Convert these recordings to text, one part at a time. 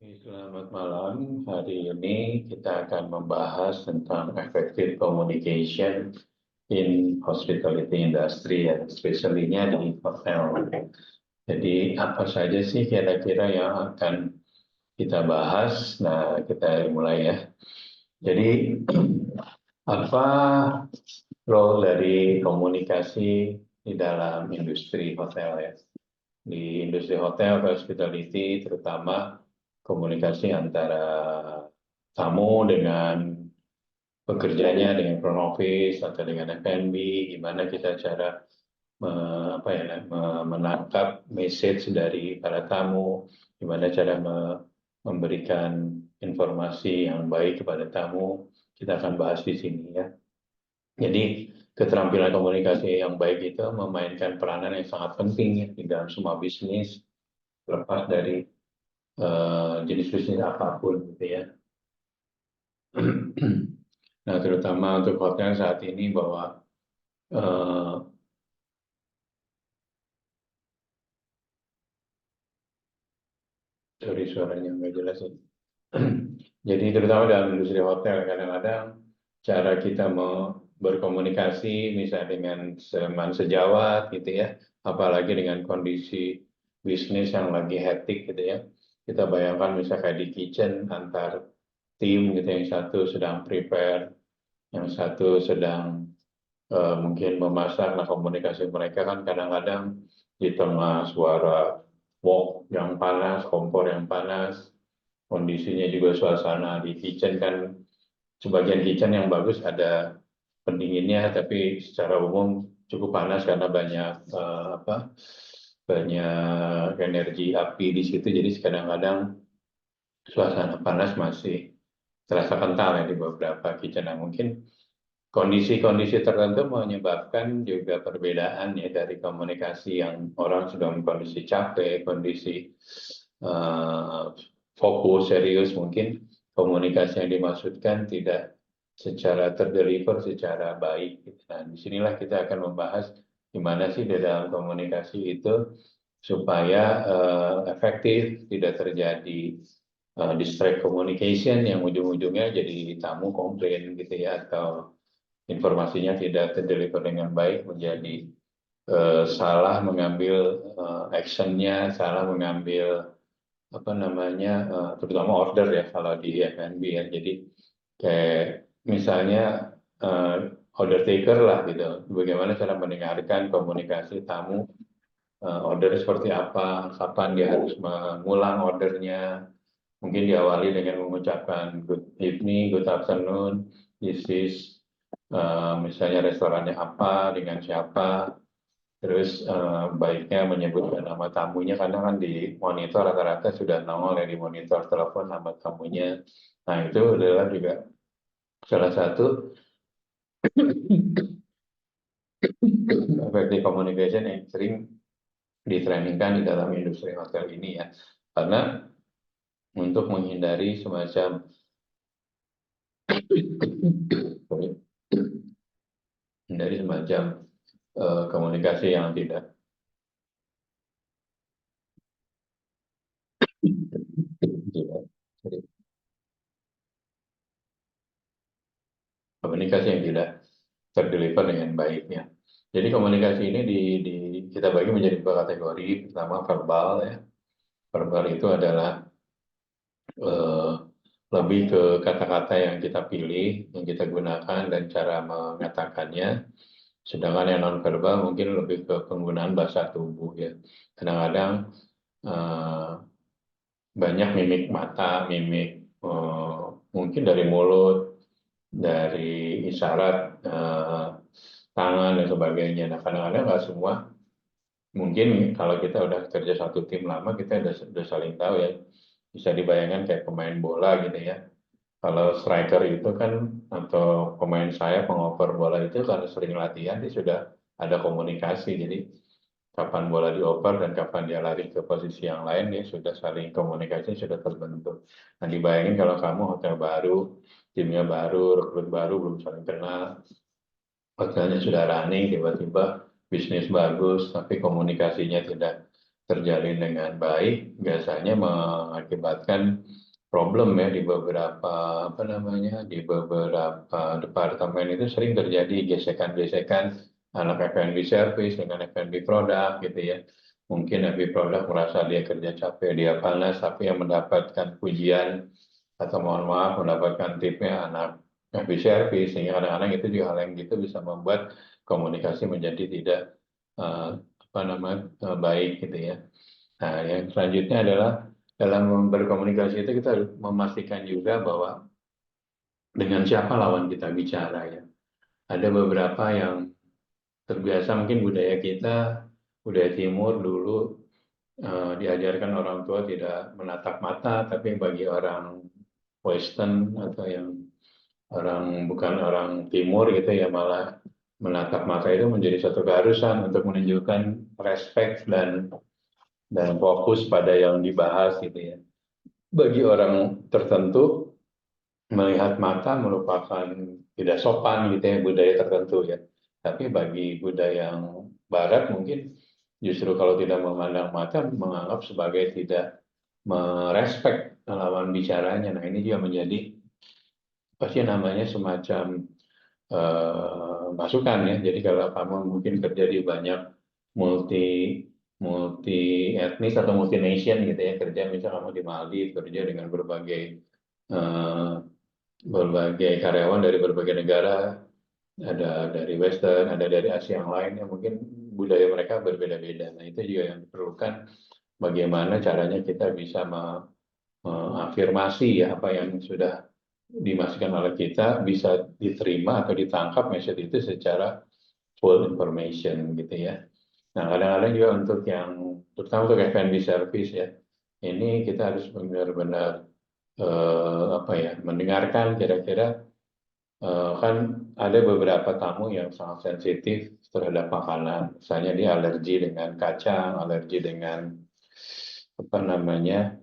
Selamat malam. Hari ini kita akan membahas tentang effective communication in hospitality industry, ya, especially-nya di hotel. Jadi apa saja sih kira-kira yang akan kita bahas? Nah, kita mulai ya. Jadi apa role dari komunikasi di dalam industri hotel ya? Di industri hotel, hospitality, terutama komunikasi antara tamu dengan pekerjanya, dengan front office atau dengan F&B, gimana kita cara menangkap message dari para tamu, gimana cara memberikan informasi yang baik kepada tamu. Kita akan bahas di sini ya. Jadi keterampilan komunikasi yang baik itu memainkan peranan yang sangat penting ya, di dalam semua bisnis, lepas dari jenis bisnis apapun gitu ya. Nah, terutama untuk hotel saat ini bahwa sorry suaranya nggak jelas ya. Jadi terutama dalam industri hotel kadang-kadang cara kita mau berkomunikasi misalnya dengan teman sejawat gitu ya, apalagi dengan kondisi bisnis yang lagi hektik gitu ya. Kita bayangkan misalnya kayak di kitchen antar tim gitu, yang satu sedang prepare, yang satu sedang mungkin memasak. Nah, komunikasi mereka kan kadang-kadang di tengah suara wok yang panas, kompor yang panas, kondisinya juga suasana di kitchen kan, sebagian kitchen yang bagus ada pendinginnya, tapi secara umum cukup panas karena banyak banyak energi api di situ. Jadi kadang-kadang suasana panas masih terasa kental ya di beberapa kitchen. Nah, mungkin kondisi-kondisi tertentu menyebabkan juga perbedaan ya dari komunikasi yang orang sedang kondisi capek, kondisi uh, fokus, serius, mungkin komunikasi yang dimaksudkan tidak secara terdeliver secara baik. Nah, disinilah kita akan membahas gimana sih di dalam komunikasi itu supaya efektif, tidak terjadi distract communication yang ujung-ujungnya jadi tamu komplain gitu ya, atau informasinya tidak terdeliver dengan baik, menjadi salah mengambil actionnya, salah mengambil apa namanya, terutama order ya kalau di F&B ya. Jadi kayak misalnya order taker lah gitu, bagaimana cara mendengarkan komunikasi tamu, order seperti apa, kapan dia harus mengulang ordernya. Mungkin diawali dengan mengucapkan good evening, good afternoon, this is misalnya restorannya apa, dengan siapa, terus baiknya menyebutkan nama tamunya, karena kan di monitor rata-rata sudah nongol ya di monitor telepon nama tamunya. Nah, itu adalah juga salah satu effective communication yang sering ditrainingkan di dalam industri hotel ini ya. Karena untuk menghindari semacam menghindari semacam komunikasi yang tidak komunikasi yang tidak terdeliver dengan baiknya. Jadi komunikasi ini kita bagi menjadi dua kategori. Pertama verbal ya. Verbal itu adalah eh, lebih ke kata-kata yang kita pilih, yang kita gunakan dan cara mengatakannya. Sedangkan yang non verbal mungkin lebih ke penggunaan bahasa tubuh ya. Kadang-kadang eh, banyak mimik mata, mimik mungkin dari mulut, dari isyarat tangan dan sebagainya. Nah, kadang-kadang nggak semua. Mungkin kalau kita udah kerja satu tim lama, kita udah saling tahu ya. Bisa dibayangkan kayak pemain bola gitu ya. Kalau striker itu kan, atau pemain sayap pengoper bola itu, karena sering latihan, dia sudah ada komunikasi. Jadi kapan bola dioper dan kapan dia lari ke posisi yang lain, dia sudah saling komunikasi, sudah terbentuk. Nah, dibayangin kalau kamu hotel baru, timnya baru, rekrut baru, belum saling kenal, hotelnya sudah running, tiba-tiba bisnis bagus, tapi komunikasinya tidak terjalin dengan baik, biasanya mengakibatkan problem ya di beberapa apa namanya di beberapa departemen itu sering terjadi gesekan-gesekan anak F&B service dengan F&B produk gitu ya. Mungkin F&B produk merasa dia kerja capek, dia panas, tapi yang mendapatkan pujian atau mohon maaf mendapatkan tipnya anak F&B service, sehingga kadang-kadang itu juga hal yang gitu bisa membuat komunikasi menjadi tidak apa namanya baik gitu ya. Nah, yang selanjutnya adalah dalam berkomunikasi itu kita harus memastikan juga bahwa dengan siapa lawan kita bicara ya. Ada beberapa yang terbiasa mungkin budaya kita, budaya timur dulu diajarkan orang tua tidak menatap mata, tapi bagi orang Western atau yang orang bukan orang timur gitu ya malah menatap mata itu menjadi satu keharusan untuk menunjukkan respect dan fokus pada yang dibahas gitu ya. Bagi orang tertentu melihat mata merupakan tidak sopan gitu ya budaya tertentu ya. Tapi bagi budaya yang barat mungkin justru kalau tidak memandang mata menganggap sebagai tidak merespek lawan bicaranya. Nah ini juga menjadi pasti namanya semacam masukan ya. Jadi kalau kamu mungkin kerja di banyak multi multi etnis atau multi nation gitu ya, kerja misalnya kamu di Maldives kerja dengan eh, berbagai karyawan dari berbagai negara, ada dari Western, ada dari Asia yang lain yang mungkin budaya mereka berbeda-beda. Nah itu juga yang diperlukan bagaimana caranya kita bisa mengafirmasi ya apa yang sudah dimasukkan oleh kita bisa diterima atau ditangkap message itu secara full information gitu ya. Nah kadang-kadang juga untuk yang terutama untuk F&B service ya, ini kita harus benar-benar apa ya mendengarkan kira-kira kan ada beberapa tamu yang sangat sensitif terhadap makanan, misalnya dia alergi dengan kacang, alergi dengan apa namanya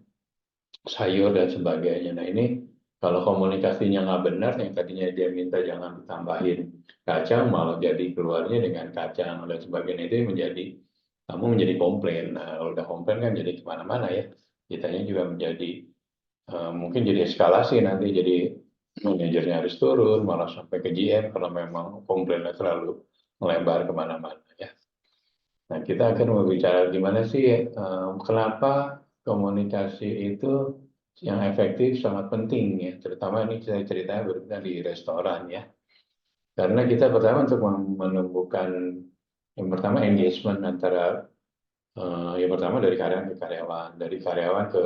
sayur dan sebagainya. Nah ini kalau komunikasinya nggak benar, yang tadinya dia minta jangan ditambahin kacang, malah jadi keluarnya dengan kacang dan sebagainya itu menjadi kamu menjadi komplain. Nah kalau udah komplain kan jadi kemana-mana ya. Kitanya juga menjadi mungkin jadi eskalasi nanti jadi manajernya harus turun, malah sampai ke GM kalau memang komplainnya terlalu melebar kemana-mana ya. Nah, kita akan berbicara gimana sih kenapa komunikasi itu yang efektif sangat penting ya, terutama ini saya ceritanya berita di restoran ya. Karena kita pertama untuk menemukan yang pertama engagement antara yang pertama dari karyawan ke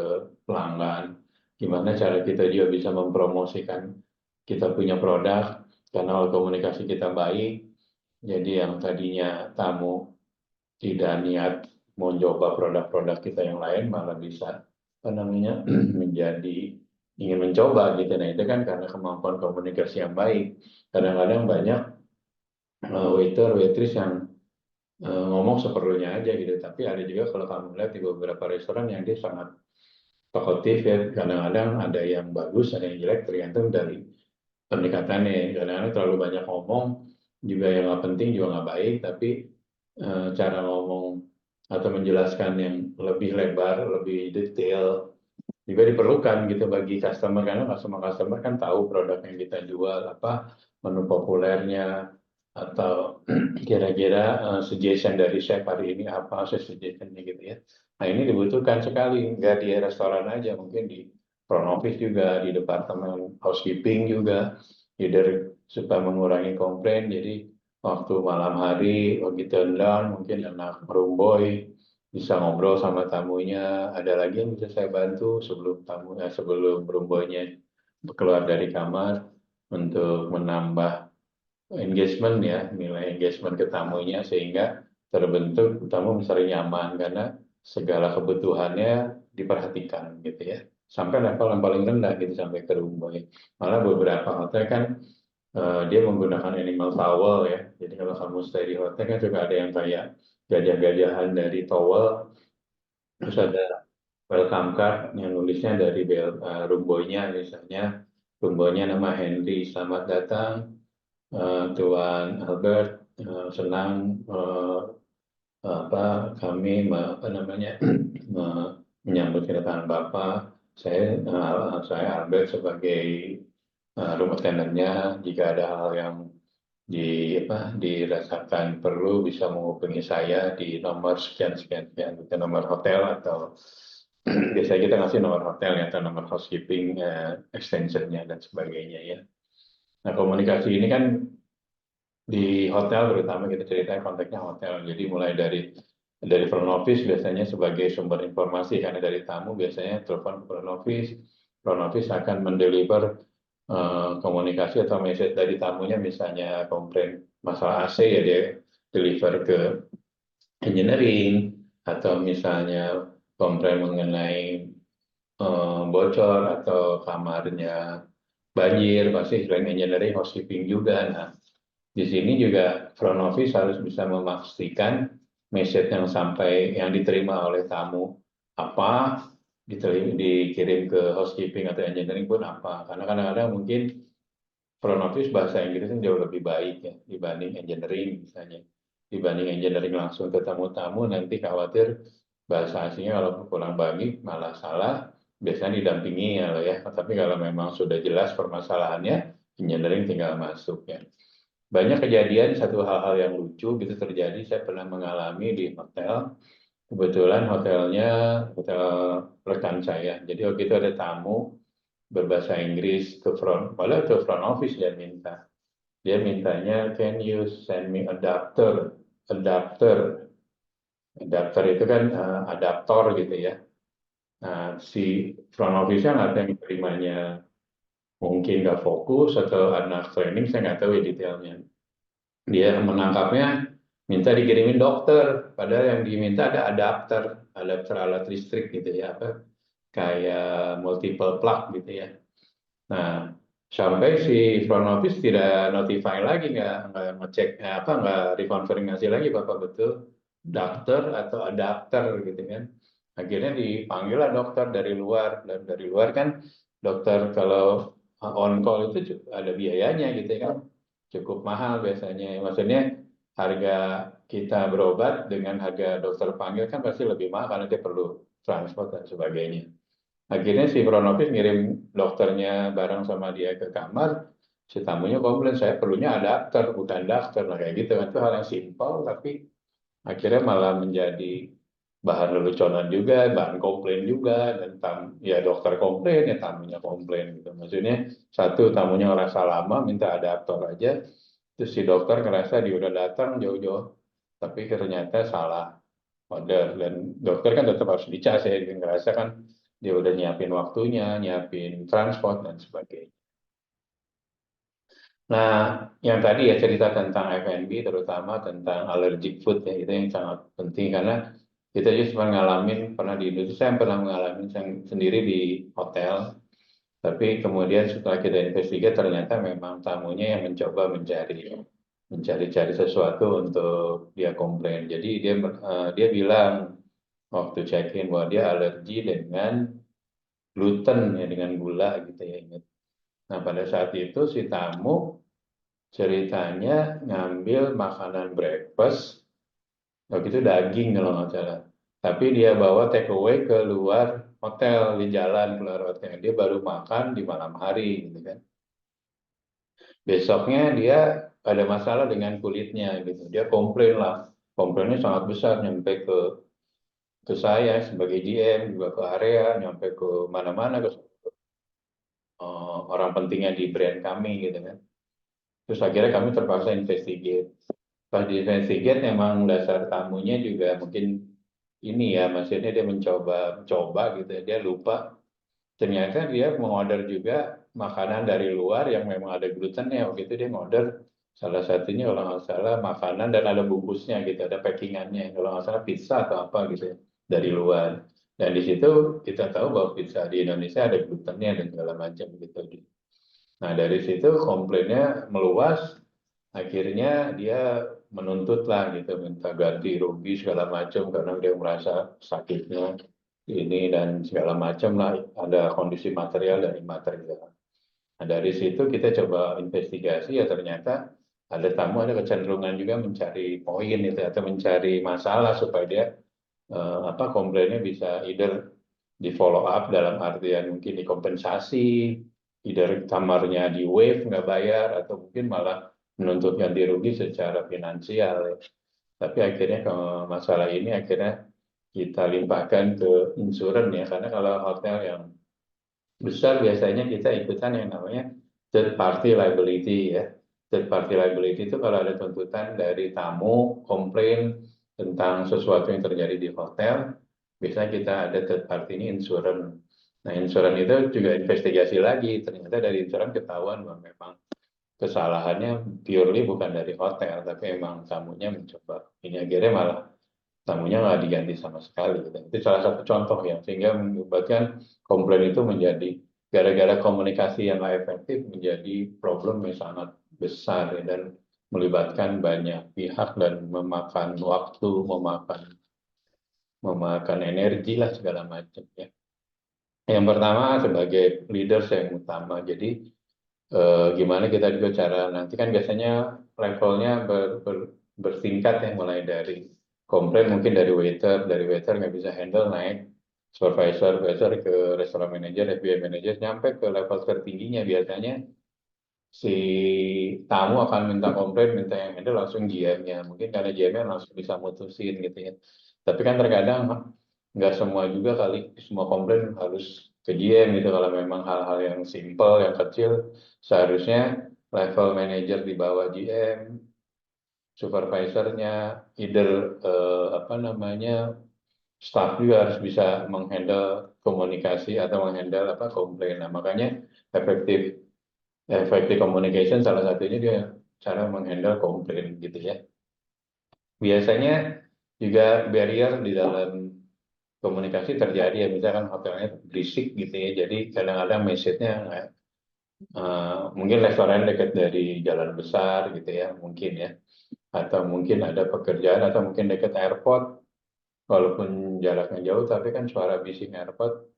pelanggan. Gimana cara kita juga bisa mempromosikan kita punya produk, kanal komunikasi kita baik. Jadi yang tadinya tamu tidak niat mau coba produk-produk kita yang lain malah bisa apa namanya menjadi ingin mencoba gitu. Nah itu kan karena kemampuan komunikasi yang baik. Kadang-kadang banyak waiter waitress yang ngomong seperlunya aja gitu. Tapi ada juga kalau kamu lihat di beberapa restoran yang dia sangat talkatif ya. Kadang-kadang ada yang bagus, ada yang jelek tergantung dari pendekatannya. Kadang-kadang terlalu banyak ngomong juga yang nggak penting juga nggak baik. Tapi cara ngomong atau menjelaskan yang lebih lebar, lebih detail juga diperlukan gitu bagi customer karena nggak semua customer kan tahu produk yang kita jual apa menu populernya atau kira-kira suggestion dari chef hari ini apa suggestionnya gitu ya. Nah ini dibutuhkan sekali nggak di restoran aja mungkin di front office juga di departemen housekeeping juga either supaya mengurangi komplain jadi waktu malam hari lagi turn down mungkin anak merumboy bisa ngobrol sama tamunya. Ada lagi yang bisa saya bantu sebelum tamunya, sebelum berumbonya keluar dari kamar untuk menambah engagement ya, nilai engagement ke tamunya sehingga terbentuk tamu misalnya nyaman karena segala kebutuhannya diperhatikan gitu ya. Sampai level yang paling rendah gitu sampai ke rumboy. Malah beberapa hotel kan dia menggunakan animal towel ya. Jadi kalau kamu stay di hotel kan juga ada yang kayak gajah-gajahan dari towel terus ada welcome card yang nulisnya dari rumboynya misalnya rumboynya nama Henry selamat datang Tuan Albert senang kami menyambut kedatangan Bapak. Saya Albert sebagai rumah tenernya. Jika ada hal yang dirasakan perlu bisa menghubungi saya di nomor sekian sekian sekian, itu nomor hotel atau biasanya kita ngasih nomor hotel ya, atau nomor housekeeping extensionnya dan sebagainya ya. Nah, komunikasi ini kan di hotel terutama kita ceritanya konteksnya hotel. Jadi mulai dari front office biasanya sebagai sumber informasi, karena dari tamu biasanya telepon ke front office akan mendeliver komunikasi atau message dari tamunya, misalnya komplain masalah AC ya dia deliver ke engineering, atau misalnya komplain mengenai bocor atau kamarnya banjir, pasti selain engineering housekeeping juga. Nah, di sini juga front office harus bisa memastikan message yang diterima oleh tamu apa, dikirim ke housekeeping atau engineering pun apa. Karena kadang-kadang mungkin front office bahasa Inggrisnya jauh lebih baik ya dibanding engineering misalnya. Dibanding engineering langsung ke tamu-tamu, nanti khawatir bahasa asingnya kalau pulang balik malah salah, biasanya didampingi ya. Tapi kalau memang sudah jelas permasalahannya, engineering tinggal masuk ya. Banyak kejadian, satu hal-hal yang lucu gitu terjadi. Saya pernah mengalami di hotel. Kebetulan hotelnya hotel rekan saya. Jadi waktu itu ada tamu berbahasa Inggris malah ke front office dia minta. Dia mintanya, can you send me adapter? Adapter, adapter itu kan adaptor gitu ya. Nah, si front office-nya nggak ada yang terimanya, mungkin nggak fokus atau anak training, saya nggak tahu ya detailnya. Dia menangkapnya minta dikirimin dokter, padahal yang diminta ada adapter alat listrik gitu ya, kayak multiple plug gitu ya. Nah, sampai si front office tidak notify lagi, nggak ngecek nggak rekonfirmasi lagi bapak betul dokter atau adapter gitu kan. Akhirnya dipanggil lah dokter dari luar, dan dari luar kan dokter kalau on call itu ada biayanya gitu kan, cukup mahal biasanya. Maksudnya harga kita berobat dengan harga dokter panggil kan pasti lebih mahal karena dia perlu transport dan sebagainya. Akhirnya si front office ngirim dokternya bareng sama dia ke kamar, si tamunya komplain, saya perlunya adapter, bukan dokter. Nah, kayak gitu kan, itu hal yang simpel, tapi akhirnya malah menjadi bahan leluconan juga, bahan komplain juga, dan ya dokter komplain, ya tamunya komplain gitu. Maksudnya satu, tamunya ngerasa lama, minta adaptor aja, terus si dokter ngerasa dia udah datang jauh-jauh, tapi ternyata salah order, dan dokter kan tetap harus dicas ya, dia ngerasa kan dia udah nyiapin waktunya, nyiapin transport dan sebagainya. Nah, yang tadi ya cerita tentang F&B, terutama tentang allergic food ya, itu yang sangat penting karena kita juga pernah di Indonesia, saya pernah mengalami sendiri di hotel, tapi kemudian setelah kita investigasi ternyata memang tamunya yang mencoba mencari-cari sesuatu untuk dia komplain. Jadi dia bilang waktu check-in bahwa dia alergi dengan gluten ya, dengan gula gitu ya, ingat. Nah, pada saat itu si tamu ceritanya ngambil makanan breakfast, waktu itu daging kalau nggak salah. Tapi dia bawa take away ke luar hotel, di jalan keluar hotel. Dia baru makan di malam hari gitu kan. Besoknya dia ada masalah dengan kulitnya gitu. Dia komplain lah. Komplainnya sangat besar, nyampe ke saya sebagai GM, juga ke area, nyampe ke mana-mana, ke orang pentingnya di brand kami gitu kan. Terus akhirnya kami terpaksa investigate. Pas di investigate memang dasar tamunya juga mungkin ini ya, maksudnya dia coba gitu ya, dia lupa. Ternyata dia mengorder juga makanan dari luar yang memang ada glutennya. Waktu itu dia ngorder salah satunya kalau nggak salah makanan dan ada bungkusnya gitu, ada packingannya. Kalau nggak salah pizza atau apa gitu ya, dari luar. Dan di situ kita tahu bahwa pizza di Indonesia ada glutennya dan segala macam gitu. Nah, dari situ komplainnya meluas, akhirnya dia menuntut lah gitu, minta ganti rugi segala macam karena dia merasa sakitnya ini dan segala macam lah, ada kondisi material dan imaterial. Nah, dari situ kita coba investigasi, ya ternyata ada tamu ada kecenderungan juga mencari poin itu atau mencari masalah supaya dia komplainnya bisa either di follow up dalam artian mungkin dikompensasi, either kamarnya di waive nggak bayar atau mungkin malah menuntut ganti rugi secara finansial. Tapi akhirnya kalau masalah ini akhirnya kita limpahkan ke insuran ya, karena kalau hotel yang besar biasanya kita ikutan yang namanya third party liability ya. Third party liability itu kalau ada tuntutan dari tamu komplain tentang sesuatu yang terjadi di hotel, biasanya kita ada third party ini insurance. Nah, insurance itu juga investigasi lagi, ternyata dari insurance ketahuan bahwa memang kesalahannya purely bukan dari hotel, tapi memang tamunya mencoba. Ini akhirnya malah tamunya nggak diganti sama sekali. Gitu. Itu salah satu contoh ya, sehingga menyebabkan komplain itu menjadi gara-gara komunikasi yang nggak efektif menjadi problem yang sangat besar ya, dan melibatkan banyak pihak dan memakan waktu, memakan energi lah segala macam ya. Yang pertama sebagai leaders yang utama, jadi gimana kita juga cara nanti kan biasanya levelnya bertingkat ya, mulai dari komplain mungkin dari waiter nggak bisa handle naik supervisor ke restoran manager, FBI manager, nyampe ke level tertingginya biasanya si tamu akan minta komplain, minta yang handle langsung GM-nya, mungkin karena GM-nya langsung bisa mutusin gitu ya. Tapi kan terkadang nggak semua juga kali, semua komplain harus ke GM gitu. Kalau memang hal-hal yang simple, yang kecil, seharusnya level manager di bawah GM, supervisornya, either staff juga harus bisa menghandle komunikasi atau menghandle komplain. Nah, makanya efektif efektif communication salah satunya dia cara menghandle komplain gitu ya. Biasanya juga barrier di dalam komunikasi terjadi ya, misalkan hotelnya berisik gitu ya, jadi kadang-kadang message-nya mungkin restoran dekat dari jalan besar gitu ya, mungkin ya, atau mungkin ada pekerjaan atau mungkin dekat airport, walaupun jaraknya jauh tapi kan suara bising airport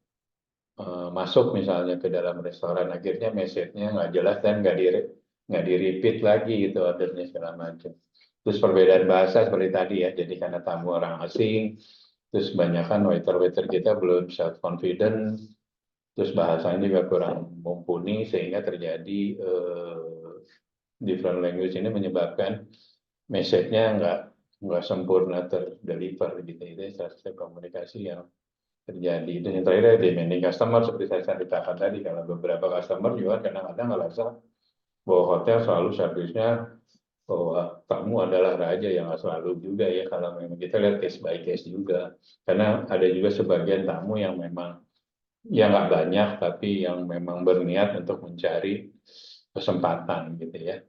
masuk misalnya ke dalam restoran, akhirnya message-nya nggak jelas dan nggak di repeat lagi gitu ordernya segala macam. Terus perbedaan bahasa seperti tadi ya, jadi karena tamu orang asing, terus kebanyakan waiter-waiter kita belum self confident, terus bahasanya juga kurang mumpuni sehingga terjadi different language ini menyebabkan message-nya nggak sempurna terdeliver gitu. Itu salah satu komunikasi yang terjadi. Dan yang terakhir demanding customer seperti saya ceritakan tadi, kalau beberapa customer juga kadang-kadang ngerasa bahwa hotel selalu servisnya bahwa tamu adalah raja, yang nggak selalu juga ya, kalau memang kita lihat case by case juga, karena ada juga sebagian tamu yang memang ya nggak banyak tapi yang memang berniat untuk mencari kesempatan gitu ya.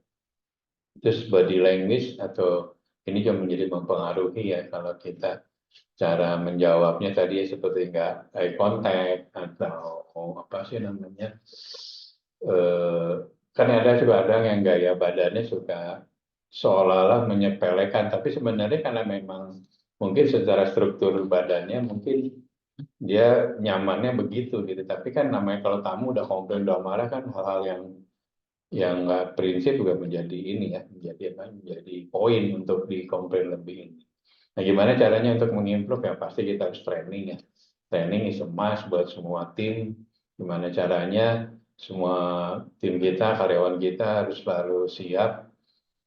Terus body language atau ini juga menjadi mempengaruhi ya, kalau kita cara menjawabnya tadi ya, seperti nggak eye contact atau apa sih namanya, eh, kan ada yang gaya badannya suka seolah-olah menyepelekan, tapi sebenarnya karena memang mungkin secara struktur badannya mungkin dia nyamannya begitu gitu. Tapi kan namanya kalau tamu udah komplain udah marah kan, hal-hal yang nggak prinsip juga menjadi ini ya, menjadi poin untuk dikomplain lebih ini. Nah, gimana caranya untuk mengimprove ya, pasti kita harus training ya. Training is a must buat semua tim. Gimana caranya semua tim kita, karyawan kita harus selalu siap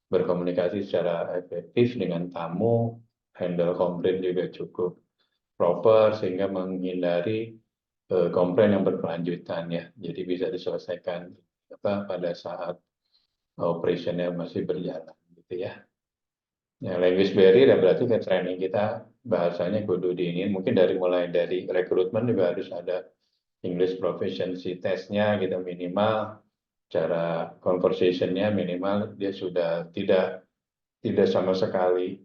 berkomunikasi secara efektif dengan tamu, handle komplain juga cukup proper sehingga menghindari komplain yang berkelanjutan ya. Jadi bisa diselesaikan pada saat operationnya masih berjalan gitu ya. Ya, language barrier ya berarti ke training kita bahasanya kudu diinin, mungkin mulai dari rekrutmen juga harus ada English proficiency testnya gitu, minimal cara conversationnya minimal dia sudah tidak sama sekali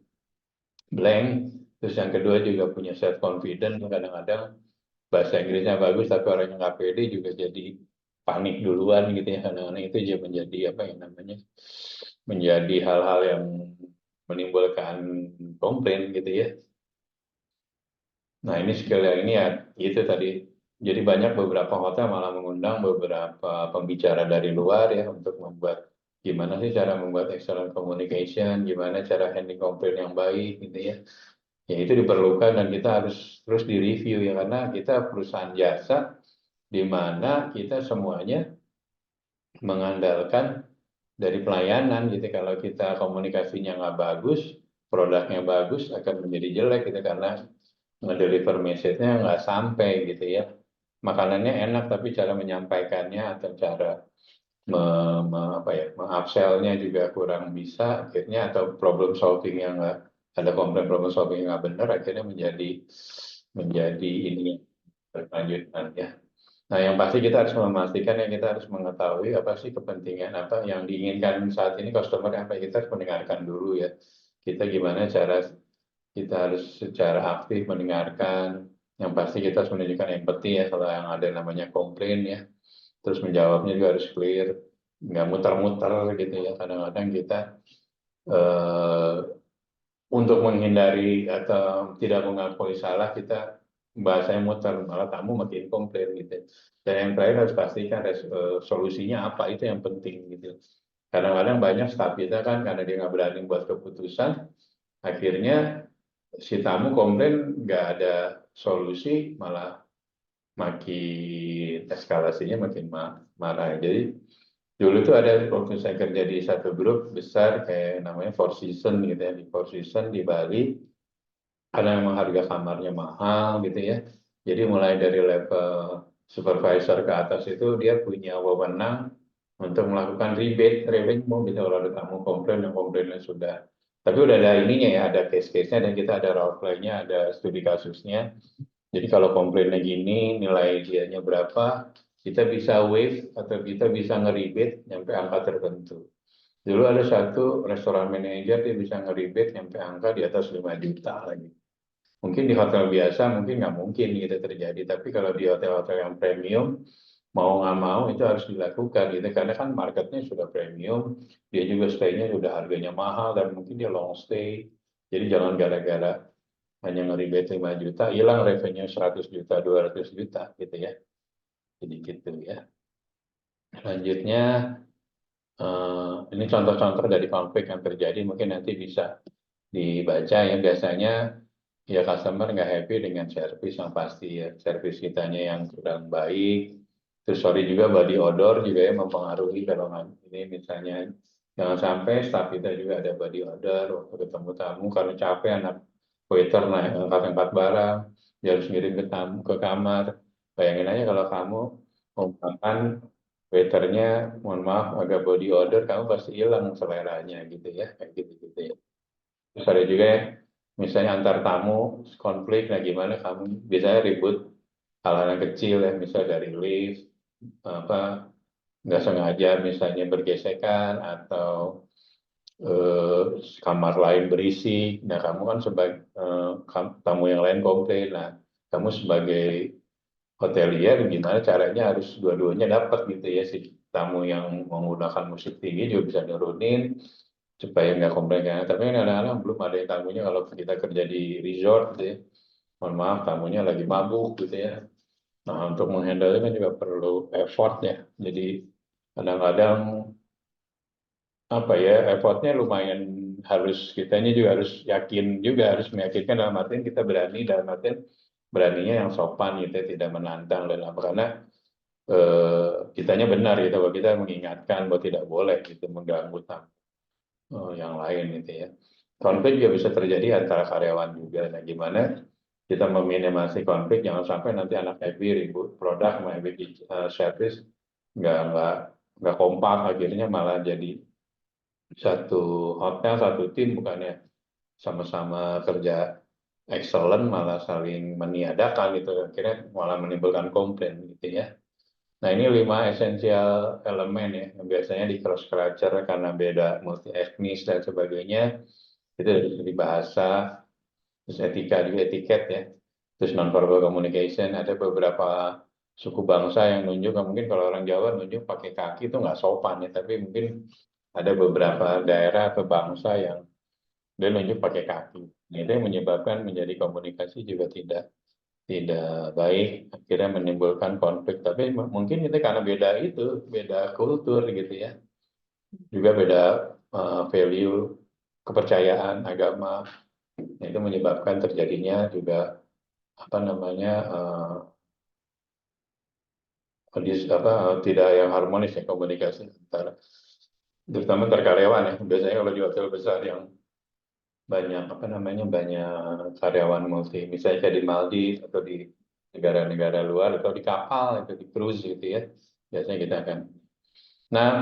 blank. Terus yang kedua juga punya self confidence, kadang-kadang bahasa Inggrisnya bagus tapi orang yang nggak pede juga jadi panik duluan gitu ya, kadang-kadang itu juga menjadi apa yang namanya, menjadi hal-hal yang menimbulkan komplain gitu ya. Nah, ini skill yang ini ya itu tadi, jadi banyak beberapa hotel malah mengundang beberapa pembicara dari luar ya untuk membuat gimana sih cara membuat excellent communication, gimana cara handling komplain yang baik gitu ya. Ya itu diperlukan dan kita harus terus direview ya karena kita perusahaan jasa di mana kita semuanya mengandalkan dari pelayanan gitu. Kalau kita komunikasinya nggak bagus, produknya bagus akan menjadi jelek gitu karena ngedeliver message-nya nggak sampai gitu ya. Makanannya enak tapi cara menyampaikannya atau cara apa ya, upsell-nya juga kurang bisa akhirnya atau problem solving yang nggak ada komplain problem solving yang nggak benar akhirnya menjadi ini berkelanjutan ya. Nah, yang pasti kita harus memastikan ya kita harus mengetahui apa sih kepentingan apa yang diinginkan saat ini customer apa kita harus mendengarkan dulu ya. Kita gimana cara kita harus secara aktif mendengarkan. Yang pasti kita harus menunjukkan empati ya kalau yang ada namanya komplain ya. Terus menjawabnya juga harus clear, nggak muter-muter gitu ya. Kadang-kadang kita eh, untuk menghindari atau tidak mengakui salah kita bahasanya muter malah tamu makin komplain gitu. Dan yang terakhir harus pastikan solusinya apa itu yang penting gitu. Kadang-kadang banyak staf kita kan karena dia nggak berani buat keputusan, akhirnya si tamu komplain nggak ada solusi malah makin eskalasinya makin marah. Jadi dulu tuh ada waktu saya kerja di satu grup besar kayak namanya Four Seasons gitu ya di Four Seasons di Bali karena memang harga kamarnya mahal gitu ya. Jadi mulai dari level supervisor ke atas itu dia punya wewenang untuk melakukan rebate mau gitu kalau ada tamu komplain yang komplainnya sudah. Tapi udah ada ininya ya, ada case-case-nya dan kita ada role play-nya, ada studi kasusnya. Jadi kalau komplainnya gini, nilai dianya berapa, kita bisa waive atau kita bisa nge-rebate sampai angka tertentu. Dulu ada satu restoran manajer dia bisa nge-rebate sampai angka di atas 5 juta lagi. Mungkin di hotel biasa mungkin nggak mungkin gitu terjadi, tapi kalau di hotel-hotel yang premium mau nggak mau itu harus dilakukan gitu karena kan marketnya sudah premium, dia juga stay-nya sudah harganya mahal dan mungkin dia long stay. Jadi jangan gara-gara hanya nge-rebate 5 juta hilang revenue 100 juta 200 juta gitu ya. Jadi gitu ya. Selanjutnya ini contoh-contoh dari konflik yang terjadi mungkin nanti bisa dibaca ya biasanya ya customer nggak happy dengan servis yang pasti ya servis kitanya yang kurang baik terus sorry juga body odor juga ya mempengaruhi kalau ini misalnya jangan sampai staff kita juga ada body odor waktu ketemu tamu karena capek anak waiter naik angkat-angkat barang dia harus ngirim ke tamu ke kamar bayangin aja kalau kamu mau makan waiternya mohon maaf agak body odor kamu pasti hilang seleranya gitu ya kayak gitu gitu ya. Terus ada juga ya, misalnya antar tamu konflik, nah gimana kamu biasanya ribut hal-hal yang kecil ya, misalnya dari lift, apa nggak sengaja misalnya bergesekan atau eh, kamar lain berisik, nah kamu kan sebagai tamu yang lain komplain, nah kamu sebagai hotelier gimana caranya harus dua-duanya dapat gitu ya si tamu yang menggunakan musik tinggi juga bisa nurunin supaya nggak komplain kan. Tapi kan kadang-kadang belum ada yang tamunya kalau kita kerja di resort gitu ya. Mohon maaf tamunya lagi mabuk gitu ya. Nah untuk menghandle kan juga perlu effort ya. Jadi kadang-kadang apa ya effortnya lumayan harus kitanya juga harus yakin juga harus meyakinkan dalam artian kita berani dalam artian beraninya yang sopan gitu ya, tidak menantang dan apa karena kitanya benar gitu bahwa kita mengingatkan bahwa tidak boleh gitu mengganggu tamu yang lain gitu ya. Konflik juga bisa terjadi antara karyawan juga. Nah, gimana kita meminimasi konflik jangan sampai nanti anak happy ribut produk sama happy service nggak nggak kompak akhirnya malah jadi satu hotel satu tim bukannya sama-sama kerja excellent malah saling meniadakan gitu akhirnya malah menimbulkan komplain gitu ya. Nah, ini 5 esensial elemen ya, yang biasanya di cross culture karena beda multi etnis dan sebagainya. Itu dari bahasa, terus etika juga etiket ya. Terus non-verbal communication, ada beberapa suku bangsa yang nunjuk, mungkin kalau orang Jawa nunjuk pakai kaki itu nggak sopan ya, tapi mungkin ada beberapa daerah atau bangsa yang dia nunjuk pakai kaki. Nah, itu yang menyebabkan menjadi komunikasi juga tidak baik akhirnya menimbulkan konflik tapi mungkin itu karena beda kultur gitu ya juga beda value, kepercayaan, agama. Nah, itu menyebabkan terjadinya juga apa namanya tidak yang harmonis ya komunikasi antara terutama antar karyawan ya. Biasanya kalau di hotel besar yang banyak apa namanya banyak karyawan multi, misalnya kayak di Maldives atau di negara-negara luar atau di kapal atau di cruise gitu ya. Biasanya kita akan. Nah,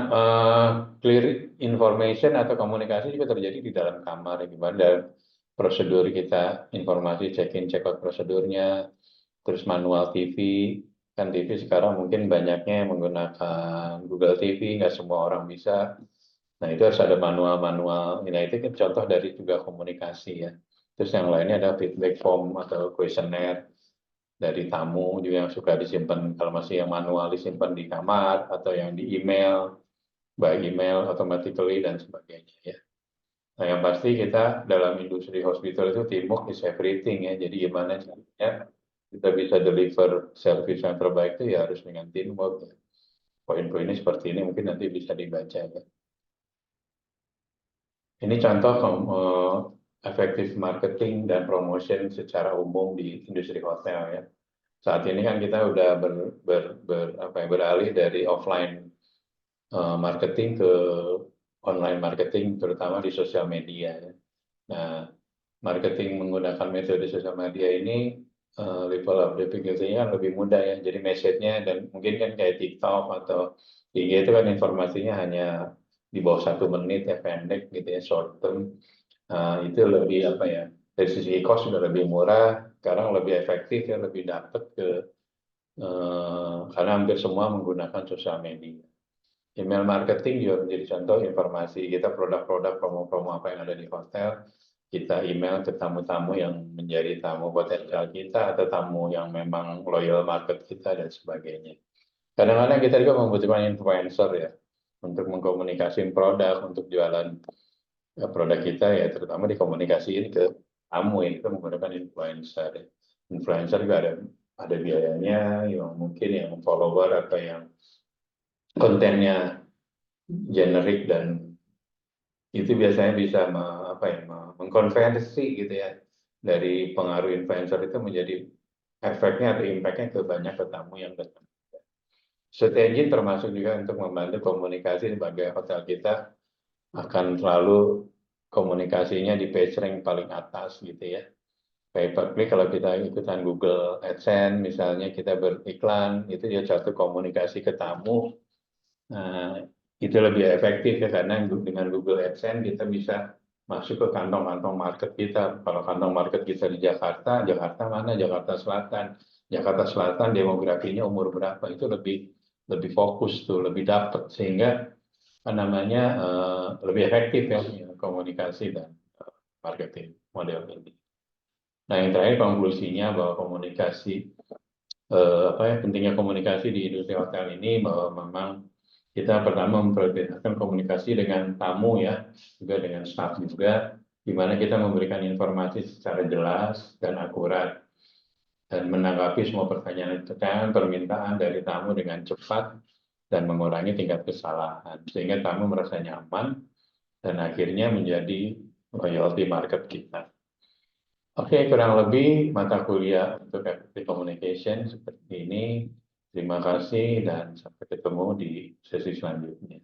clear information atau komunikasi juga terjadi di dalam kamar, gimana dalam prosedur kita, informasi check-in, check-out prosedurnya, terus manual TV, kan TV sekarang mungkin banyaknya yang menggunakan Google TV, nggak semua orang bisa. Nah, itu harus ada manual-manual. Nah, itu kan contoh dari juga komunikasi ya. Terus yang lainnya ada feedback form atau questionnaire dari tamu juga yang suka disimpan, kalau masih yang manual disimpan di kamar atau yang di email, by email automatically dan sebagainya ya. Nah, yang pasti kita dalam industri hospital itu teamwork is everything ya. Jadi gimana caranya kita bisa deliver service yang terbaik itu ya harus dengan teamwork ya. Poin-poinnya seperti ini mungkin nanti bisa dibaca ya. Ini contoh efektif marketing dan promotion secara umum di industri hotel ya. Saat ini kan kita udah beralih dari offline marketing ke online marketing, terutama di sosial media ya. Nah, marketing menggunakan metode sosial media ini level of difficulty-nya kan lebih mudah ya. Jadi message-nya dan mungkin kan kayak TikTok atau IG itu kan informasinya hanya di bawah 1 menit ya, pendek gitu ya, short term. Itu lebih apa ya, dari sisi cost sudah lebih murah, sekarang lebih efektif ya, lebih dapat ke karena hampir semua menggunakan sosial media. Email marketing juga menjadi contoh informasi kita, produk-produk, promo-promo apa yang ada di hotel, kita email ke tamu-tamu yang menjadi tamu potensial kita atau tamu yang memang loyal market kita dan sebagainya. Kadang-kadang kita juga membutuhkan influencer ya untuk mengkomunikasikan produk, untuk jualan produk kita ya, terutama dikomunikasiin ke tamu ya, kita menggunakan influencer. Influencer juga ada biayanya, yang mungkin yang follower atau yang kontennya generik dan itu biasanya bisa mengkonversi gitu ya dari pengaruh influencer itu menjadi efeknya atau impactnya ke banyak tamu yang datang. Strategi termasuk juga untuk membantu komunikasi sebagai hotel kita akan selalu komunikasinya di page rank paling atas gitu ya. Pay per click kalau kita ikutan Google AdSense misalnya kita beriklan itu ya satu komunikasi ke tamu. Nah, itu lebih efektif ya karena dengan Google AdSense kita bisa masuk ke kantong-kantong market kita. Kalau kantong market kita di Jakarta, Jakarta mana? Jakarta Selatan. Jakarta Selatan demografinya umur berapa? Itu lebih lebih fokus tuh, lebih dapat sehingga apa namanya lebih efektif ya, komunikasi dan marketing model ini. Nah, yang terakhir konklusinya bahwa komunikasi pentingnya komunikasi di industri hotel ini bahwa memang kita pertama memprioritaskan komunikasi dengan tamu ya, juga dengan staff juga, di mana kita memberikan informasi secara jelas dan akurat dan menanggapi semua pertanyaan permintaan dari tamu dengan cepat dan mengurangi tingkat kesalahan sehingga tamu merasa nyaman dan akhirnya menjadi loyalty market kita. Oke, kurang lebih mata kuliah untuk effective communication seperti ini. Terima kasih dan sampai ketemu di sesi selanjutnya.